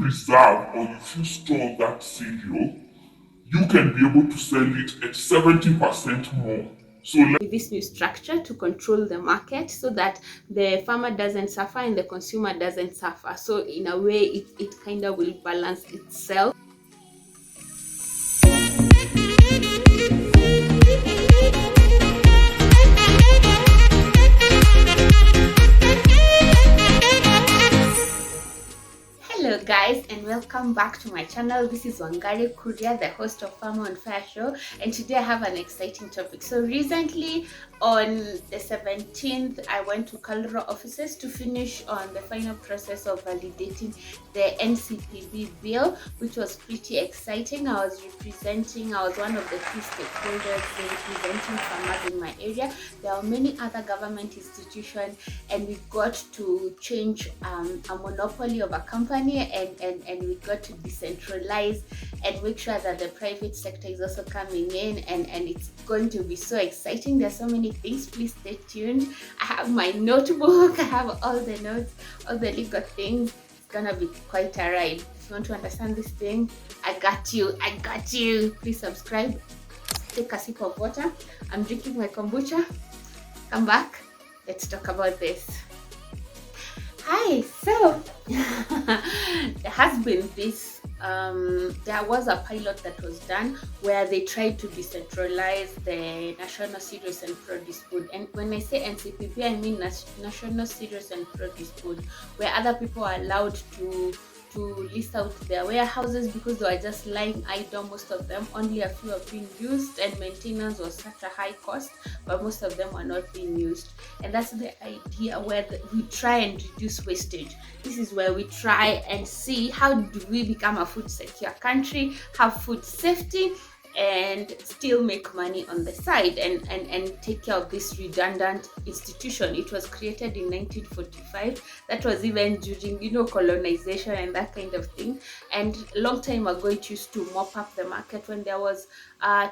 preserve or if you store that cereal, you can be able to sell it at 70% more. So with this new structure to control the market so that the farmer doesn't suffer and the consumer doesn't suffer. So in a way, it kind of will balance itself. Hello guys, and welcome back to my channel. This is Wangari Kuria, the host of Farmer on Fire show, and today I have an exciting topic. So recently on the 17th, I went to Kalonzo offices to finish on the final process of validating the Ncpb bill, which was pretty exciting. I was one of the key stakeholders representing farmers in my area. There are many other government institutions, and we got to change a monopoly of a company, and we got to decentralize and make sure that the private sector is also coming in, and it's going to be so exciting. There's so many things. Please stay tuned. I have my notebook. I have all the notes, all the legal things. It's gonna be quite a ride. If you want to understand this thing, I got you. Please subscribe. Take a sip of water. I'm drinking my kombucha. Come back. Let's talk about this. Hi, so there has been this there was a pilot that was done where they tried to decentralize the National Cereals and Produce Board. And when I say NCPB, I mean National Cereals and Produce Board, where other people are allowed to list out their warehouses because they were just lying idle. Most of them, only a few are being used, and maintenance was such a high cost, but most of them are not being used. And that's the idea where we try and reduce wastage. This is where we try and see how do we become a food secure country, have food safety, and still make money on the side, and take care of this redundant institution. It was created in 1945. That was even during colonization and that kind of thing. And a long time ago, it used to mop up the market when there was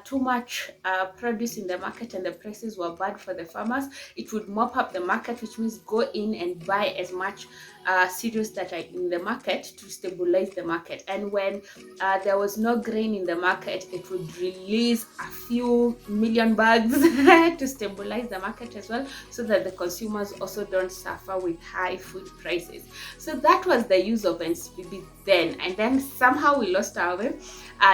too much produce in the market and the prices were bad for the farmers. It would mop up the market, which means go in and buy as much cereals that are in the market to stabilize the market. And when there was no grain in the market, it would release a few million bags to stabilize the market as well, so that the consumers also don't suffer with high food prices. So that was the use of NCPB then, and then somehow we lost our way.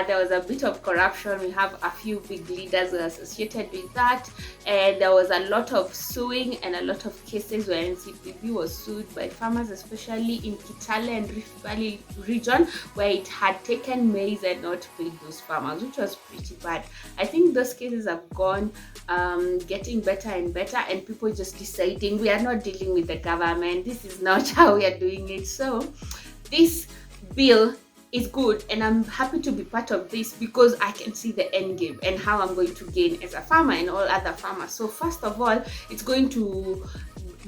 There was a bit of corruption. We have a few big leaders who are associated with that, and there was a lot of suing and a lot of cases where NCPB was sued by farmers, especially in Kitale and Rift Valley region, where it had taken maize and not paid those farmers, which was pretty bad. I think those cases have gone getting better and better, and people just deciding we are not dealing with the government. This is not how we are doing it. So this bill is good, and I'm happy to be part of this because I can see the end game and how I'm going to gain as a farmer and all other farmers. So first of all, it's going to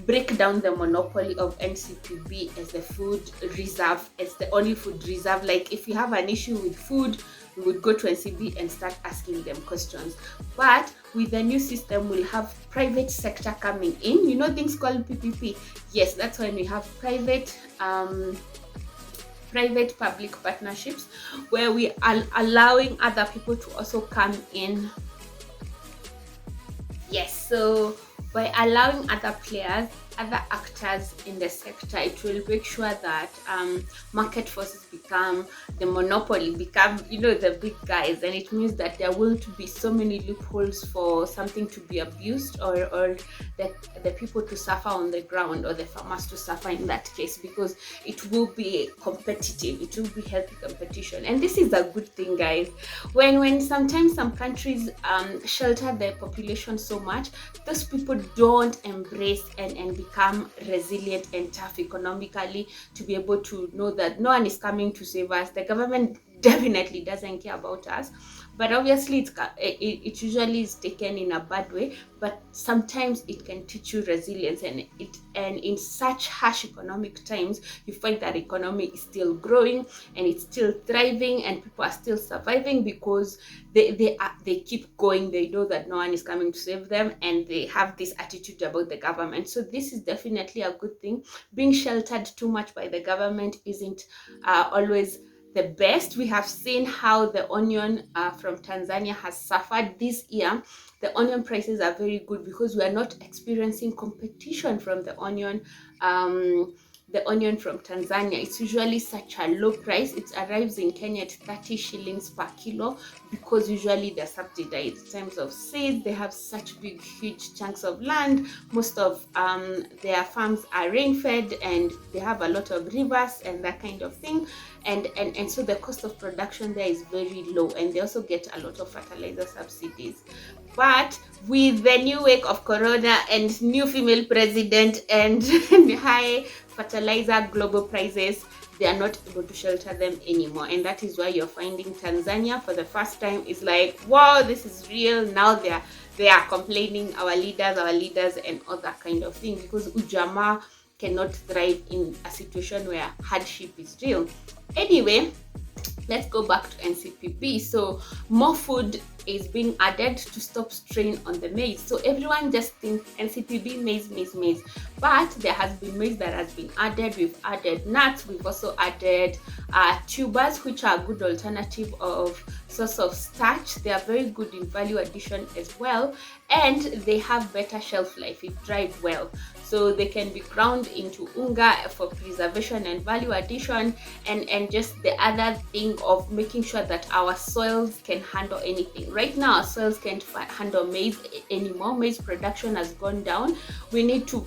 break down the monopoly of NCPB as the food reserve, as the only food reserve. Like if you have an issue with food, we would go to NCB and start asking them questions. But with the new system, we'll have private sector coming in. Things called PPP. Yes, that's when we have private-public partnerships, where we are allowing other people to also come in. Yes, so by allowing other players, other actors in the sector, it will make sure that market forces become the monopoly, become the big guys, and it means that there won't be so many loopholes for something to be abused, or the people to suffer on the ground, or the farmers to suffer in that case, because it will be competitive. It will be healthy competition, and this is a good thing, guys. When sometimes some countries shelter their population so much, those people don't embrace and become resilient and tough economically to be able to know that no one is coming to save us. The government definitely doesn't care about us. But obviously it usually is taken in a bad way, but sometimes it can teach you resilience. And in such harsh economic times, you find that economy is still growing and it's still thriving and people are still surviving because they keep going. They know that no one is coming to save them, and they have this attitude about the government. So this is definitely a good thing. Being sheltered too much by the government isn't always the best. We have seen how the onion from Tanzania has suffered this year. The onion prices are very good because we are not experiencing competition from the onion from Tanzania. It's usually such a low price. It arrives in Kenya at 30 shillings per kilo because usually they're subsidized. In terms of seeds, they have such big, huge chunks of land. Most of their farms are rain-fed and they have a lot of rivers and that kind of thing. And so the cost of production there is very low, and they also get a lot of fertilizer subsidies. But with the new wave of corona and new female president and high fertilizer global prices, they are not able to shelter them anymore. And that is why you're finding Tanzania for the first time is like, wow, this is real. Now they are complaining, our leaders and all that kind of thing, because ujamaa cannot thrive in a situation where hardship is real. Anyway, let's go back to Ncpb. So more food is being added to stop strain on the maize. So everyone just thinks Ncpb, maize. But there has been maize that has been added. We've added nuts. We've also added tubers, which are a good alternative of source of starch. They are very good in value addition as well, and they have better shelf life. It dries well. So they can be ground into unga for preservation and value addition, and just the other thing of making sure that our soils can handle anything. Right now, our soils can't handle maize anymore. Maize production has gone down. We need to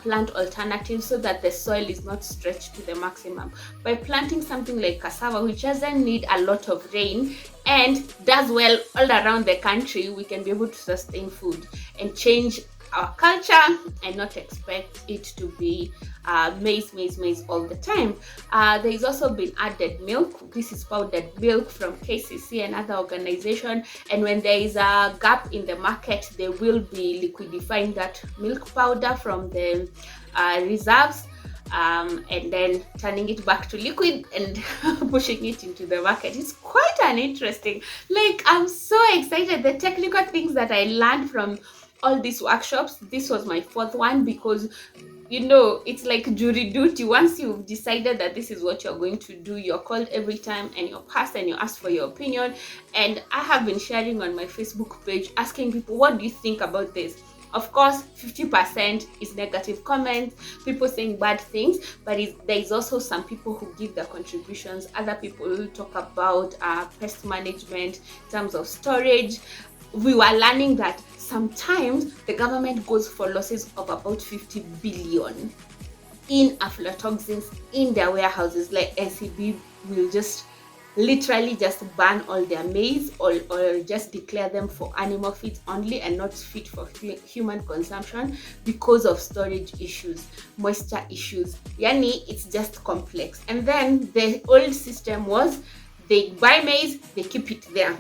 plant alternatives so that the soil is not stretched to the maximum. By planting something like cassava, which doesn't need a lot of rain and does well all around the country, we can be able to sustain food and change our culture and not expect it to be maize all the time. There is also been added milk. This is powdered milk from KCC, another organization, and when there is a gap in the market, they will be liquidifying that milk powder from the reserves, and then turning it back to liquid and pushing it into the market. It's quite an interesting, like, I'm so excited. The technical things that I learned from all these workshops, this was my fourth one, because it's like jury duty. Once you've decided that this is what you're going to do, you're called every time and you're passed and you ask for your opinion. And I have been sharing on my Facebook page, asking people, what do you think about this? Of course, 50% is negative comments, people saying bad things, but there is also some people who give their contributions. Other people will talk about pest management, in terms of storage. We were learning that sometimes the government goes for losses of about 50 billion in aflatoxins in their warehouses. Like Ncb will just literally just ban all their maize, or just declare them for animal feed only and not fit for human consumption because of storage issues, moisture issues. Yani, it's just complex. And then the old system was they buy maize, they keep it there.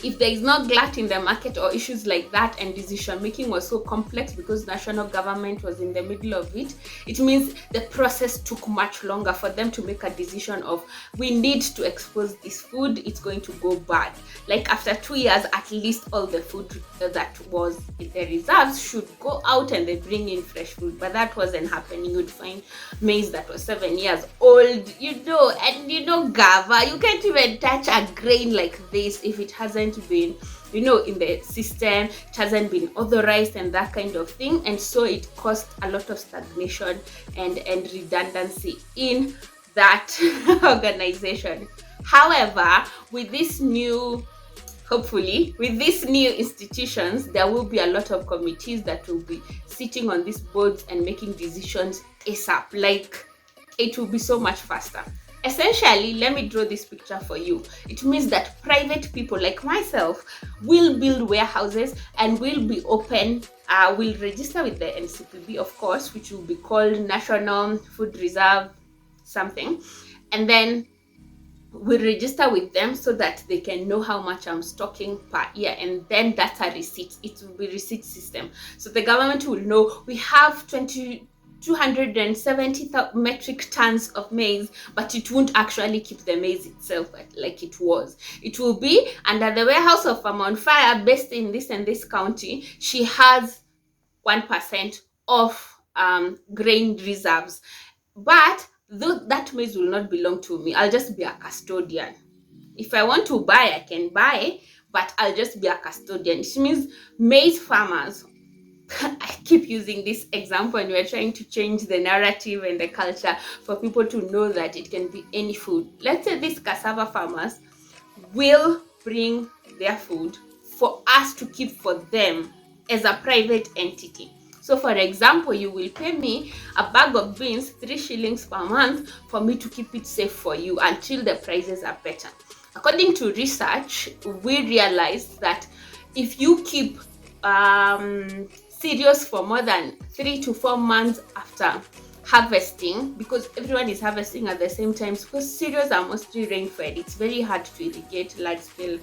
If there is no glut in the market or issues like that, and decision making was so complex because national government was in the middle of it, it means the process took much longer for them to make a decision of, we need to expose this food, it's going to go bad. Like after 2 years, at least all the food that was in the reserves should go out and they bring in fresh food. But that wasn't happening. You'd find maize that was 7 years old, and Gava, you can't even touch a grain like this if it hasn't been in the system, it hasn't been authorized and that kind of thing. And so it caused a lot of stagnation and redundancy in that organization. However, with these new institutions, there will be a lot of committees that will be sitting on these boards and making decisions ASAP. Like, it will be so much faster. Essentially, let me draw this picture for you. It means that private people like myself will build warehouses and will be open, will register with the Ncpb, of course, which will be called National Food Reserve something. And then will register with them so that they can know how much I'm stocking per year, and then that's a receipt. It will be receipt system. So the government will know we have 270 metric tons of maize, but it won't actually keep the maize itself like it was. It will be under the warehouse of Farm on Fire based in this and this county. She has 1% of grain reserves, but that maize will not belong to me. I'll just be a custodian. If I want to buy, I can buy, but I'll just be a custodian. It means maize farmers, I keep using this example, and we're trying to change the narrative and the culture for people to know that it can be any food. Let's say these cassava farmers will bring their food for us to keep for them as a private entity. So for example, you will pay me a bag of beans 3 shillings per month for me to keep it safe for you until the prices are better. According to research, we realized that if you keep cereals for more than 3 to 4 months after harvesting, because everyone is harvesting at the same time, because cereals are mostly rain fed, it's very hard to irrigate large scale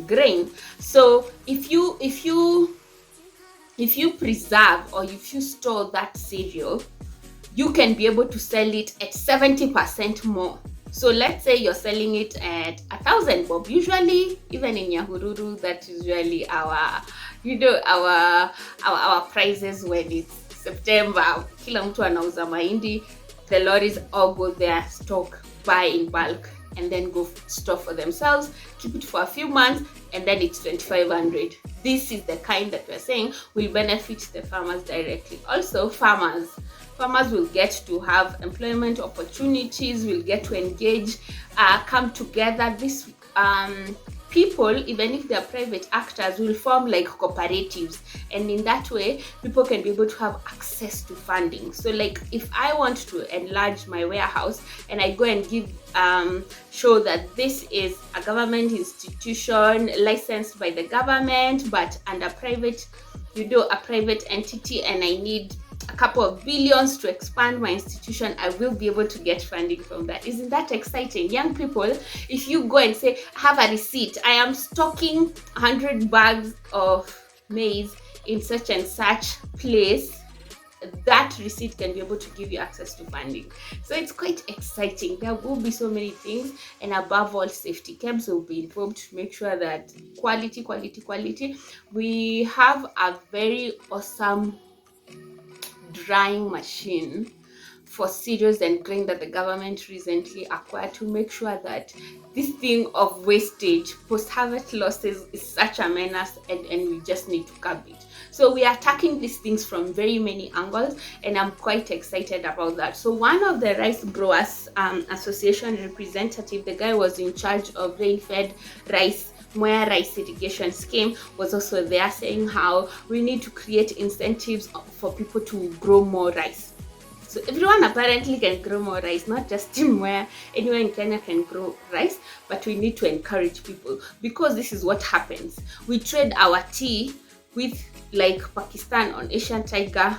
grain. So if you preserve or if you store that cereal, you can be able to sell it at 70% more. So let's say you're selling it at 1,000 bob. Usually, even in Nyahururu, that's usually our prices when it's September. Kila mtu anauza mahindi. The lorries all go there, stock, buy in bulk, and then go store for themselves, keep it for a few months, and then it's 2,500. This is the kind that we're saying will benefit the farmers directly. Also, farmers will get to have employment opportunities, will get to engage, come together. These people, even if they're private actors, will form like cooperatives, and in that way people can be able to have access to funding. So like if I want to enlarge my warehouse and I go and give show that this is a government institution licensed by the government but under private, a private entity, and I need a couple of billions to expand my institution, I will be able to get funding from that. Isn't that exciting? Young people, if you go and say, have a receipt, I am stocking 100 bags of maize in such and such place, that receipt can be able to give you access to funding. So it's quite exciting. There will be so many things, and above all, safety camps will be involved to make sure that quality. We have a very awesome drying machine for cereals and grain that the government recently acquired to make sure that this thing of wastage, post-harvest losses, is such a menace, and we just need to curb it. So we are attacking these things from very many angles, and I'm quite excited about that. So one of the Rice Growers Association representative, the guy was in charge of rain-fed rice, Mwea rice irrigation scheme, was also there saying how we need to create incentives for people to grow more rice. So everyone apparently can grow more rice, not just in Mwea. Anyone in Kenya can grow rice, but we need to encourage people, because this is what happens. We trade our tea with like Pakistan on Asian tiger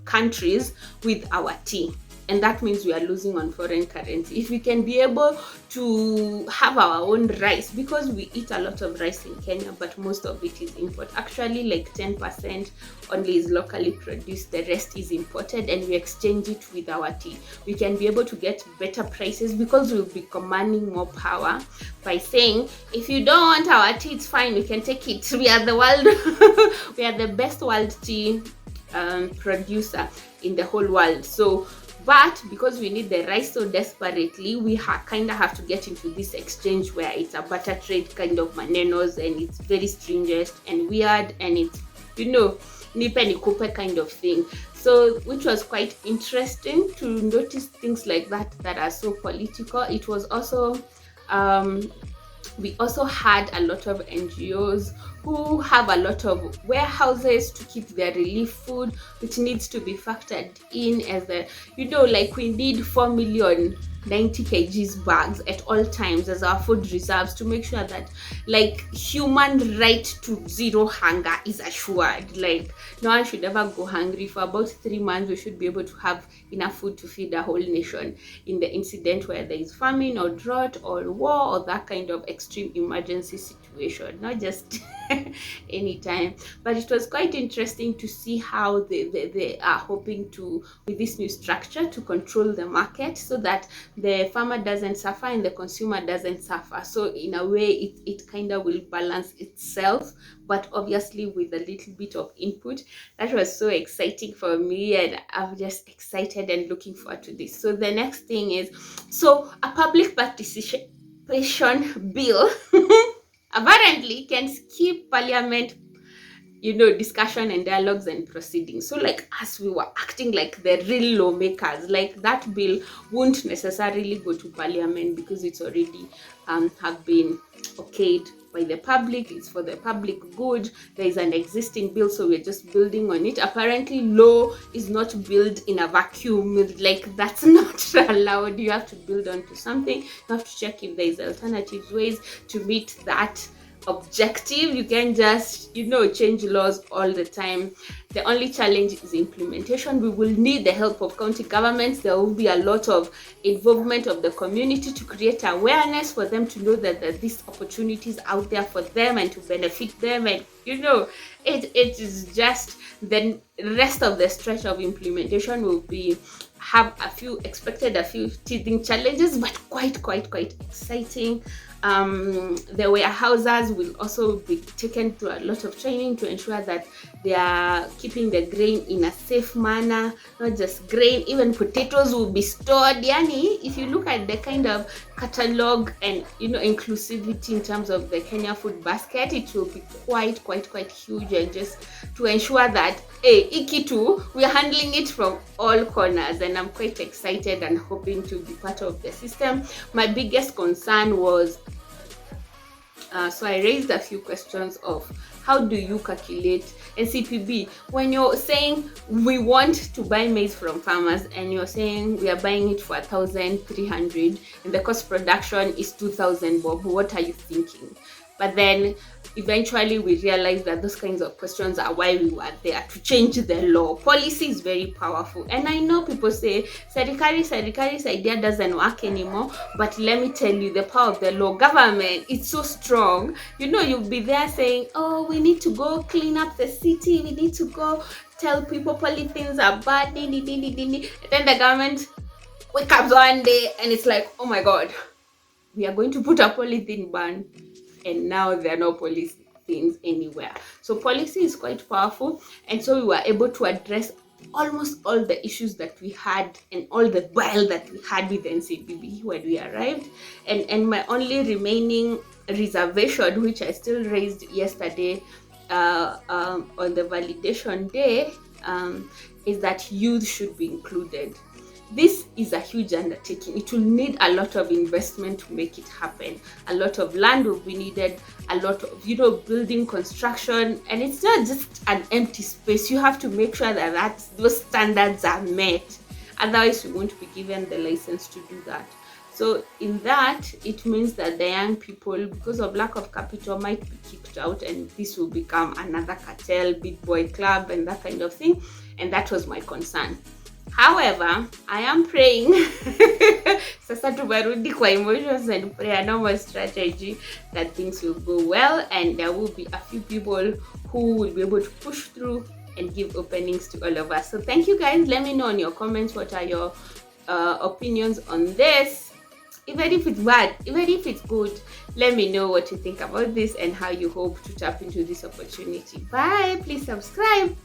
countries with our tea. And that means we are losing on foreign currency. If we can be able to have our own rice, because we eat a lot of rice in Kenya, but most of it is import. Actually, like 10% only is locally produced, the rest is imported, and we exchange it with our tea. We can be able to get better prices because we'll be commanding more power by saying, if you don't want our tea, it's fine, we can take it. We are the world, we are the best world tea producer in the whole world. So, but because we need the rice so desperately, we kind of have to get into this exchange where it's a barter trade kind of manenos, and it's very stringent and weird, and it's, nipe nikupe kind of thing. So, which was quite interesting to notice things like that are so political. It was also, we also had a lot of NGOs who have a lot of warehouses to keep their relief food, which needs to be factored in as a, like we need 4 million 90 kgs bags at all times as our food reserves, to make sure that like human right to zero hunger is assured. Like no one should ever go hungry. For about 3 months we should be able to have enough food to feed the whole nation in the incident where there is famine or drought or war or that kind of extreme emergency situation, not just anytime. But it was quite interesting to see how they are hoping to, with this new structure, to control the market so that the farmer doesn't suffer and the consumer doesn't suffer. So in a way it kind of will balance itself, but obviously with a little bit of input. That was so exciting for me, and I'm just excited and looking forward to this. So the next thing is, so a public participation bill apparently can skip parliament, discussion and dialogues and proceedings. So like as we were acting like the real lawmakers, like that bill won't necessarily go to parliament because it's already have been okayed by the public. It's for the public good. There is an existing bill, so we're just building on it. Apparently law is not built in a vacuum, like that's not allowed. You have to build onto something. You have to check if there is alternative ways to meet that objective. You can just change laws all the time. The only challenge is implementation. We will need the help of county governments. There will be a lot of involvement of the community to create awareness for them to know that these opportunities out there for them and to benefit them. And it is just the rest of the stretch of implementation will be have a few teething challenges, but quite exciting. The warehouses will also be taken through a lot of training to ensure that they are keeping the grain in a safe manner. Not just grain, even potatoes will be stored. Yani, if you look at the kind of catalog and inclusivity in terms of the Kenya food basket, it will be quite huge, and just to ensure that ikitu, we are handling it from all corners, and I'm quite excited and hoping to be part of the system. My biggest concern was so I raised a few questions of how do you calculate Ncpb when you're saying we want to buy maize from farmers and you're saying we are buying it for 1,300 and the cost production is 2,000 bob. What are you thinking? But then eventually we realized that those kinds of questions are why we were there, to change the law. Policy is very powerful, and I know people say Serikali's idea doesn't work anymore, but let me tell you, the power of the law, government, it's so strong. You'll be there saying, oh, we need to go clean up the city, we need to go tell people polythenes are bad, and then the government wakes up one day and it's like, oh my god, we are going to put a polythene ban, and now there are no polythenes anywhere. So policy is quite powerful, and so we were able to address almost all the issues that we had and all the bile that we had with Ncpb when we arrived. And my only remaining reservation, which I still raised yesterday on the validation day, is that youth should be included. This is a huge undertaking. It will need a lot of investment to make it happen. A lot of land will be needed, a lot of building construction, and it's not just an empty space. You have to make sure that those standards are met. Otherwise, you won't be given the license to do that. So in that, it means that the young people, because of lack of capital, might be kicked out, and this will become another cartel, big boy club, and that kind of thing. And that was my concern. However, I am praying sasa tumerudi kwa emotions and prayer, normal strategy, that things will go well and there will be a few people who will be able to push through and give openings to all of us. So thank you guys. Let me know in your comments what are your opinions on this. Even if it's bad, even if it's good, let me know what you think about this and how you hope to tap into this opportunity. Bye. Please subscribe.